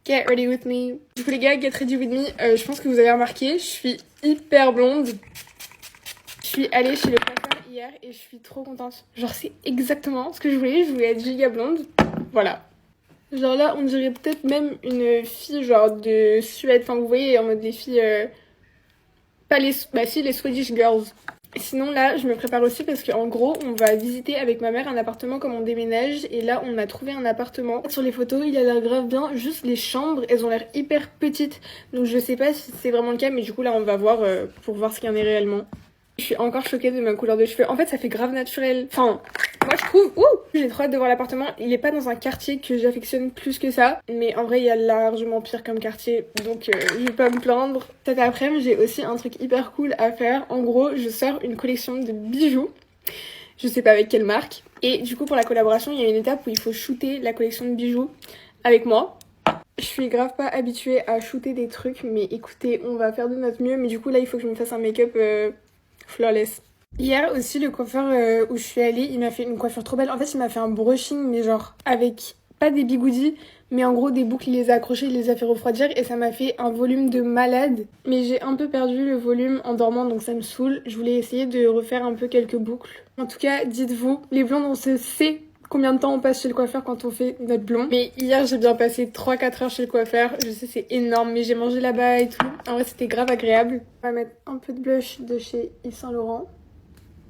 Get ready with me. Du coup les gars, get ready with me. Je pense que vous avez remarqué, je suis hyper blonde. Je suis allée chez le coiffeur hier et je suis trop contente. Genre c'est exactement ce que je voulais être giga blonde. Voilà. Genre là on dirait peut-être même une fille genre de Suède. Enfin vous voyez en mode des filles... Pas les... Bah si, les Swedish Girls. Sinon là, je me prépare aussi parce qu'en gros, on va visiter avec ma mère un appartement comme on déménage. Et là, on a trouvé un appartement. Sur les photos, il a l'air grave bien. Juste les chambres, elles ont l'air hyper petites. Donc je sais pas si c'est vraiment le cas, mais du coup là, on va voir pour voir ce qu'il y en est réellement. Je suis encore choquée de ma couleur de cheveux. En fait, ça fait grave naturel. Enfin, moi je trouve... Ouh, j'ai trop hâte de voir l'appartement. Il est pas dans un quartier que j'affectionne plus que ça. Mais en vrai, il y a largement pire comme quartier. Donc je vais pas me plaindre. Cet après-midi, j'ai aussi un truc hyper cool à faire. En gros, je sors une collection de bijoux. Je sais pas avec quelle marque. Et du coup, pour la collaboration, il y a une étape où il faut shooter la collection de bijoux avec moi. Je suis grave pas habituée à shooter des trucs. Mais écoutez, on va faire de notre mieux. Mais du coup, là, il faut que je me fasse un make-up... flawless. Hier aussi, le coiffeur où je suis allée, il m'a fait une coiffure trop belle. En fait, il m'a fait un brushing, mais genre avec pas des bigoudis, mais en gros des boucles, il les a accrochées, il les a fait refroidir et ça m'a fait un volume de malade. Mais j'ai un peu perdu le volume en dormant, donc ça me saoule. Je voulais essayer de refaire un peu quelques boucles. En tout cas, dites-vous, les blondes, on se sait combien de temps on passe chez le coiffeur quand on fait notre blond. Mais hier, j'ai bien passé 3-4 heures chez le coiffeur. Je sais, c'est énorme, mais j'ai mangé là-bas et tout. En vrai, c'était grave agréable. On va mettre un peu de blush de chez Yves Saint Laurent.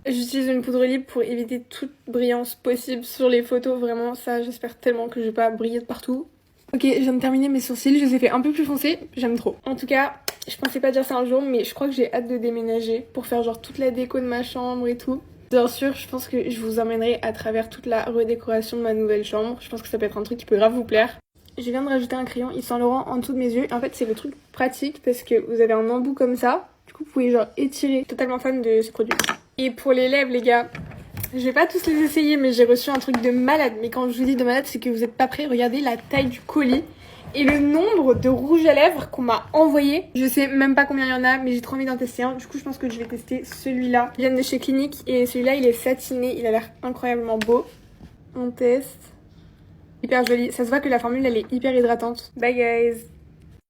J'utilise une poudre libre pour éviter toute brillance possible sur les photos. Vraiment, ça, j'espère tellement que je vais pas briller de partout. Ok, je viens de terminer mes sourcils. Je les ai fait un peu plus foncés. J'aime trop. En tout cas, je pensais pas dire ça un jour, mais je crois que j'ai hâte de déménager pour faire genre toute la déco de ma chambre et tout. Bien sûr, je pense que je vous emmènerai à travers toute la redécoration de ma nouvelle chambre. Je pense que ça peut être un truc qui peut grave vous plaire. Je viens de rajouter un crayon Yves Saint Laurent en dessous de mes yeux. En fait, c'est le truc pratique parce que vous avez un embout comme ça. Du coup, vous pouvez genre étirer. Totalement fan de ce produit. Et pour les lèvres, les gars, je vais pas tous les essayer, mais j'ai reçu un truc de malade. Mais quand je vous dis de malade, c'est que vous êtes pas prêts. Regardez la taille du colis. Et le nombre de rouges à lèvres qu'on m'a envoyé, je sais même pas combien il y en a, mais j'ai trop envie d'en tester un. Du coup, je pense que je vais tester celui-là. Il vient de chez Clinique et celui-là, il est satiné. Il a l'air incroyablement beau. On teste. Hyper joli. Ça se voit que la formule, elle est hyper hydratante. Bye guys!